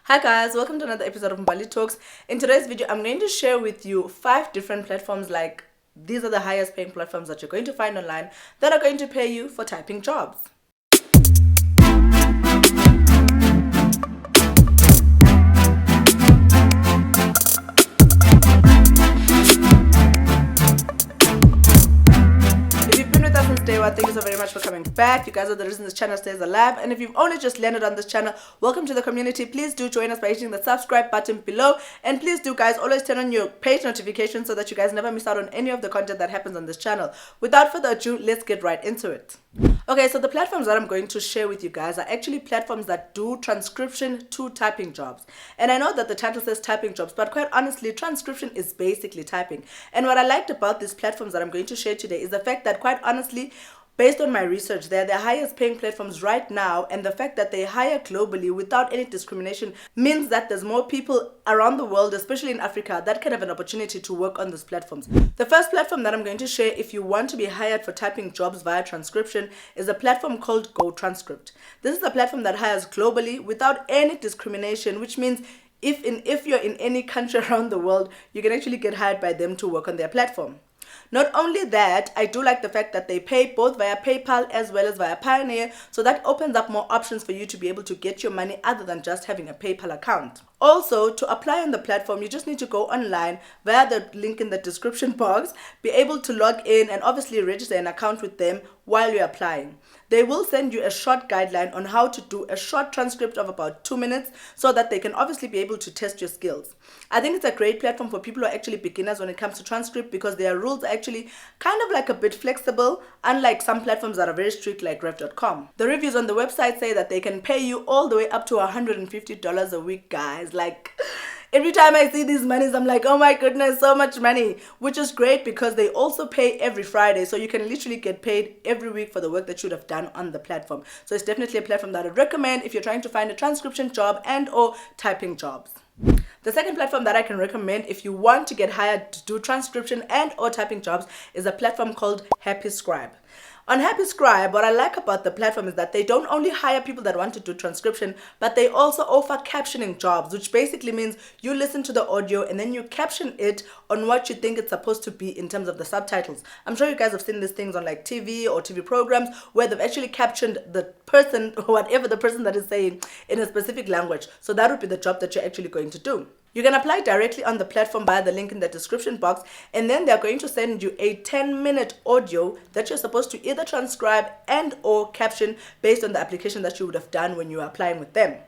Hi guys, welcome to another episode of Mbali Talks. In today's video, I'm going to share with you 5 different platforms. Like, these are the highest paying platforms that you're going to find online that are going to pay you for typing jobs. Thank you so very much for coming back. You guys are the reason this channel stays alive. And if you've only just landed on this channel, welcome to the community. Please do join us by hitting the subscribe button below. And please do, guys, always turn on your page notifications so that you guys never miss out on any of the content that happens on this channel. Without further ado, let's get right into it. Okay, so the platforms that I'm going to share with you guys are actually platforms that do transcription to typing jobs. And I know that the title says typing jobs, but quite honestly, transcription is basically typing. And what I liked about these platforms that I'm going to share today is the fact that, quite honestly, based on my research, they're the highest paying platforms right now, and the fact that they hire globally without any discrimination means that there's more people around the world, especially in Africa, that can have an opportunity to work on these platforms. The first platform that I'm going to share if you want to be hired for typing jobs via transcription is a platform called GoTranscript. This is a platform that hires globally without any discrimination, which means if you're in any country around the world, you can actually get hired by them to work on their platform. Not only that, I do like the fact that they pay both via PayPal as well as via Pioneer, so that opens up more options for you to be able to get your money other than just having a PayPal account. Also, to apply on the platform, you just need to go online via the link in the description box, be able to log in and obviously register an account with them while you're applying. They will send you a short guideline on how to do a short transcript of about 2 minutes so that they can obviously be able to test your skills. I think it's a great platform for people who are actually beginners when it comes to transcript, because their rules are actually kind of like a bit flexible, unlike some platforms that are very strict like ref.com. The reviews on the website say that they can pay you all the way up to $150 a week, guys. Like, every time I see these monies, I'm like, oh my goodness, so much money, which is great because they also pay every Friday. So you can literally get paid every week for the work that you would have done on the platform. So it's definitely a platform that I'd recommend if you're trying to find a transcription job and or typing jobs. The second platform that I can recommend if you want to get hired to do transcription and or typing jobs is a platform called HappyScribe. On HappyScribe, what I like about the platform is that they don't only hire people that want to do transcription, but they also offer captioning jobs, which basically means you listen to the audio and then you caption it on what you think it's supposed to be in terms of the subtitles. I'm sure you guys have seen these things on like TV or TV programs where they've actually captioned the person or whatever the person that is saying in a specific language. So that would be the job that you're actually going to do. You can apply directly on the platform via the link in the description box, and then they're going to send you a 10-minute audio that you're supposed to either transcribe and or caption based on the application that you would have done when you were applying with them.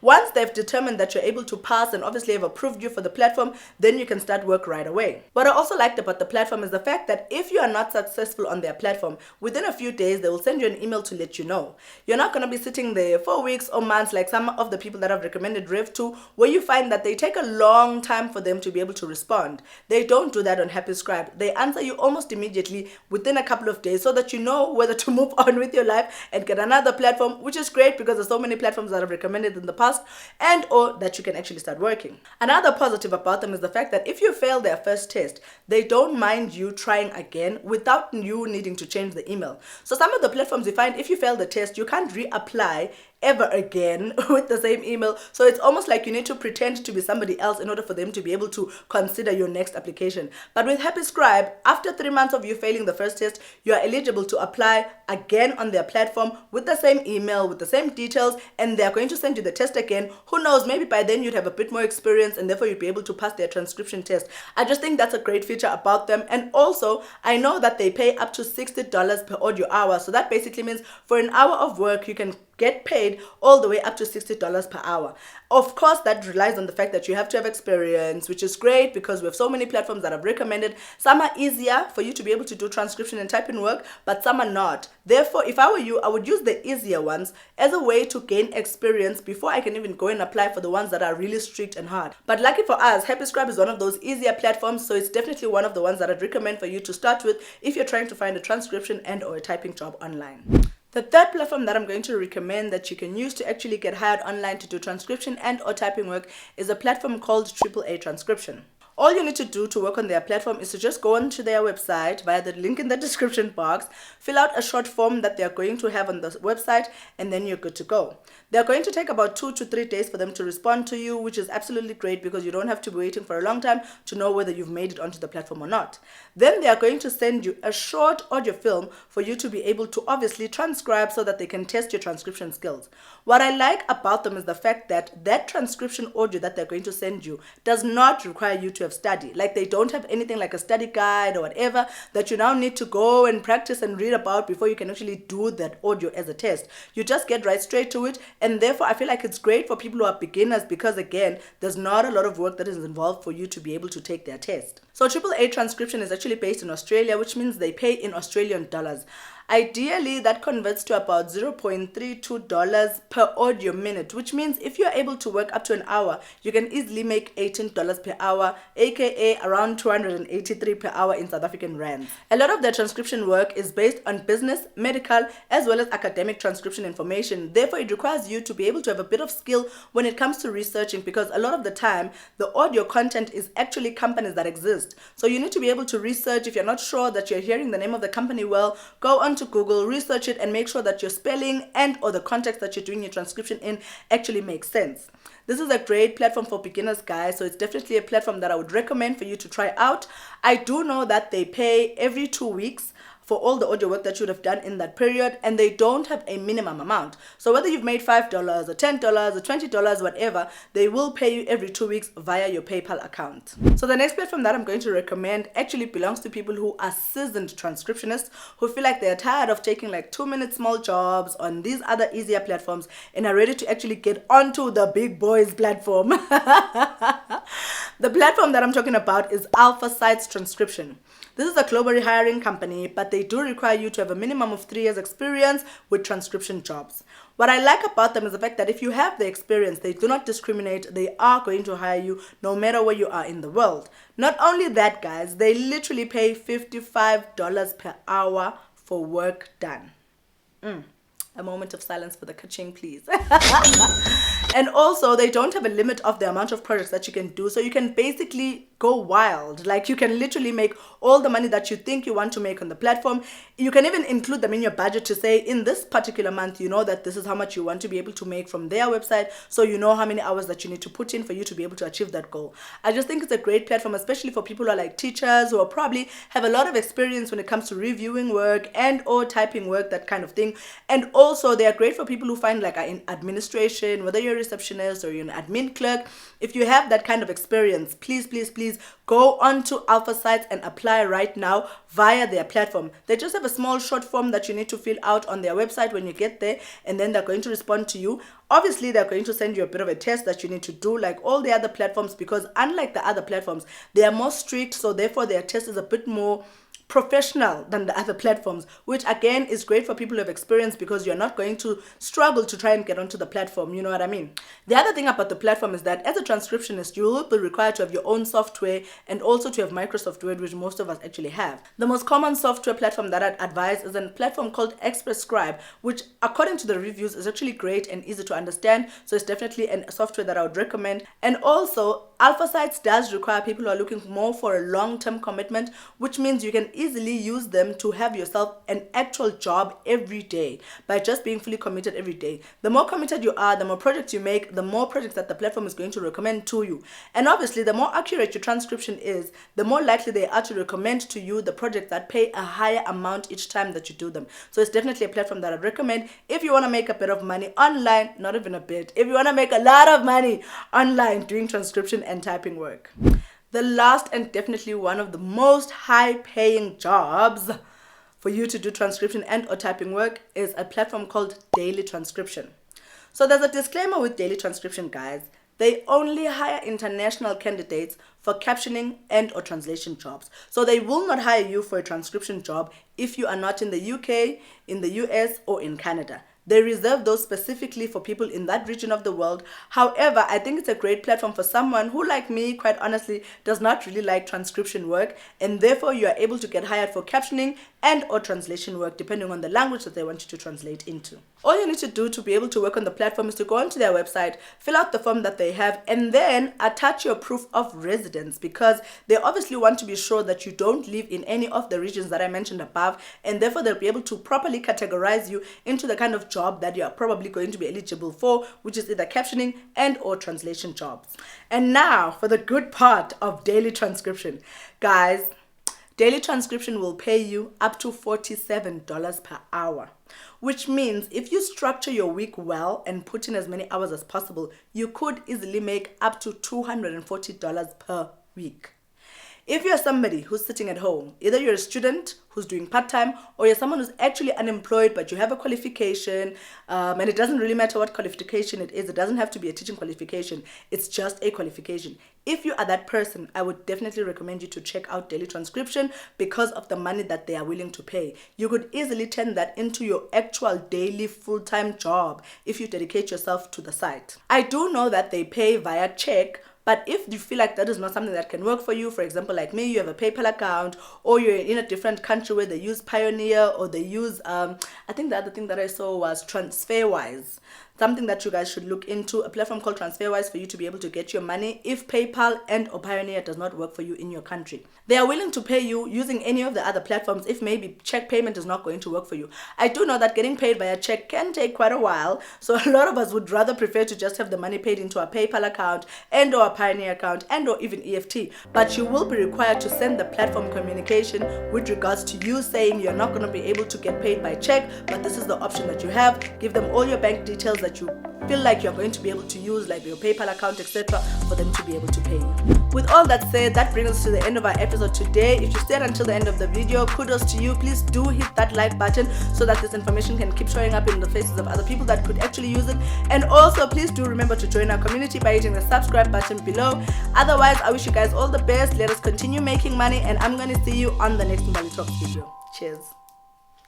Once they've determined that you're able to pass and obviously have approved you for the platform, then you can start work right away. What I also liked about the platform is the fact that if you are not successful on their platform, within a few days, they will send you an email to let you know. You're not going to be sitting there for weeks or months like some of the people that I've recommended Rev to, where you find that they take a long time for them to be able to respond. They don't do that on HappyScribe. They answer you almost immediately within a couple of days so that you know whether to move on with your life and get another platform, which is great because there's so many platforms that I've recommended in the past and or that you can actually start working. Another positive about them is the fact that if you fail their first test, they don't mind you trying again without you needing to change the email. So some of the platforms you find, if you fail the test, you can't reapply ever again with the same email. So it's almost like you need to pretend to be somebody else in order for them to be able to consider your next application. But with HappyScribe, after 3 months of you failing the first test, you are eligible to apply again on their platform with the same email, with the same details, and they're going to send you the test again. Who knows, maybe by then you'd have a bit more experience and therefore you'd be able to pass their transcription test. I just think that's a great feature about them. And also, I know that they pay up to $60 per audio hour. So that basically means for an hour of work, you can get paid all the way up to $60 per hour. Of course, that relies on the fact that you have to have experience, which is great because we have so many platforms that I've recommended. Some are easier for you to be able to do transcription and typing work, but some are not. Therefore, if I were you, I would use the easier ones as a way to gain experience before I can even go and apply for the ones that are really strict and hard. But lucky for us, HappyScribe is one of those easier platforms, so it's definitely one of the ones that I'd recommend for you to start with if you're trying to find a transcription and or a typing job online. The third platform that I'm going to recommend that you can use to actually get hired online to do transcription and or typing work is a platform called A Transcription. All you need to do to work on their platform is to just go onto their website via the link in the description box, fill out a short form that they're going to have on the website, and then you're good to go. They're going to take about 2 to 3 days for them to respond to you, which is absolutely great because you don't have to be waiting for a long time to know whether you've made it onto the platform or not. Then they are going to send you a short audio film for you to be able to obviously transcribe so that they can test your transcription skills. What I like about them is the fact that that transcription audio that they're going to send you does not require you to have studied. Like, they don't have anything like a study guide or whatever that you now need to go and practice and read about before you can actually do that audio as a test. You just get right straight to it, and therefore I feel like it's great for people who are beginners because, again, there's not a lot of work that is involved for you to be able to take their test. So A Transcription is actually based in Australia, which means they pay in Australian dollars. Ideally, that converts to about $0.32 per audio minute, which means if you're able to work up to an hour, you can easily make $18 per hour, aka around 283 per hour in South African rands. A lot of their transcription work is based on business, medical, as well as academic transcription information. Therefore, it requires you to be able to have a bit of skill when it comes to researching, because a lot of the time, the audio content is actually companies that exist. So you need to be able to research. If you're not sure that you're hearing the name of the company well, go on to Google, research it, and make sure that your spelling and or the context that you're doing your transcription in actually makes sense. This is a great platform for beginners, guys, so it's definitely a platform that I would recommend for you to try out. I do know that they pay every 2 weeks for all the audio work that you would have done in that period, and they don't have a minimum amount. So whether you've made $5 or $10 or $20, whatever, they will pay you every 2 weeks via your PayPal account. So the next platform that I'm going to recommend actually belongs to people who are seasoned transcriptionists who feel like they're tired of taking like 2-minute small jobs on these other easier platforms and are ready to actually get onto the big boys platform. The platform that I'm talking about is AlphaSites Transcription. This is a globally hiring company, but they do require you to have a minimum of 3 years experience with transcription jobs. What I like about them is the fact that if you have the experience, they do not discriminate. They are going to hire you no matter where you are in the world. Not only that, guys, they literally pay $55 per hour for work done. A moment of silence for the ka-ching, please. And also, they don't have a limit of the amount of projects that you can do. So you can basically go wild. Like, you can literally make all the money that you think you want to make on the platform. You can even include them in your budget to say, in this particular month, you know that this is how much you want to be able to make from their website. So you know how many hours that you need to put in for you to be able to achieve that goal. I just think it's a great platform, especially for people who are like teachers, who are probably have a lot of experience when it comes to reviewing work and or typing work, that kind of thing. And also, they are great for people who find like in administration, whether you're a receptionist or you're an admin clerk. If you have that kind of experience, please, please, please go on to AlphaSites and apply right now via their platform. They just have a small short form that you need to fill out on their website when you get there, and then they're going to respond to you. Obviously, they're going to send you a bit of a test that you need to do like all the other platforms, because unlike the other platforms, they are more strict, so therefore their test is a bit more professional than the other platforms, which again is great for people who have experience, because you're not going to struggle to try and get onto the platform. You know what I mean? The other thing about the platform is that as a transcriptionist, you will be required to have your own software and also to have Microsoft Word, which most of us actually have. The most common software platform that I'd advise is a platform called HappyScribe, which according to the reviews is actually great and easy to understand. So it's definitely a software that I would recommend. And also, AlphaSites does require people who are looking more for a long-term commitment, which means you can easily use them to have yourself an actual job every day by just being fully committed every day. The more committed you are, the more projects you make, the more projects that the platform is going to recommend to you. And obviously, the more accurate your transcription is, the more likely they are to recommend to you the projects that pay a higher amount each time that you do them. So it's definitely a platform that I'd recommend if you want to make a bit of money online, not even a bit, if you want to make a lot of money online doing transcription and typing work. The last and definitely one of the most high-paying jobs for you to do transcription and or typing work is a platform called Daily Transcription. So there's a disclaimer with Daily Transcription, guys. They only hire international candidates for captioning and or translation jobs. So they will not hire you for a transcription job if you are not in the UK, in the US, or in Canada. They reserve those specifically for people in that region of the world. However, I think it's a great platform for someone who, like me, quite honestly, does not really like transcription work, and therefore you are able to get hired for captioning and or translation work depending on the language that they want you to translate into. All you need to do to be able to work on the platform is to go onto their website, fill out the form that they have, and then attach your proof of residence, because they obviously want to be sure that you don't live in any of the regions that I mentioned above, and therefore they'll be able to properly categorize you into the kind of job that you are probably going to be eligible for, which is either captioning and or translation jobs. And now for the good part of daily transcription. Guys, daily transcription will pay you up to $47 per hour, which means if you structure your week well and put in as many hours as possible, you could easily make up to $240 per week. If you're somebody who's sitting at home, either you're a student who's doing part-time, or you're someone who's actually unemployed but you have a qualification, and it doesn't really matter what qualification it is. It doesn't have to be a teaching qualification. It's just a qualification. If you are that person, I would definitely recommend you to check out daily transcription because of the money that they are willing to pay. You could easily turn that into your actual daily full-time job if you dedicate yourself to the site. I do know that they pay via check, but if you feel like that is not something that can work for you, for example, like me, you have a PayPal account, or you're in a different country where they use Pioneer, or they use, I think the other thing that I saw was TransferWise. Something that you guys should look into, a platform called TransferWise for you to be able to get your money if PayPal and or Pioneer does not work for you in your country. They are willing to pay you using any of the other platforms if maybe check payment is not going to work for you. I do know that getting paid via check can take quite a while, so a lot of us would rather prefer to just have the money paid into a PayPal account and or a Pioneer account and or even EFT. But you will be required to send the platform communication with regards to you saying you're not going to be able to get paid by check, but this is the option that you have. Give them all your bank details that you feel like you're going to be able to use, like your PayPal account, etc., for them to be able to pay you. With all that said, that brings us to the end of our episode today. If you stayed until the end of the video, kudos to you. Please do hit that like button so that this information can keep showing up in the faces of other people that could actually use it. And also, please do remember to join our community by hitting the subscribe button below. Otherwise, I wish you guys all the best. Let us continue making money, and I'm going to see you on the next Mbali Talks video. Cheers.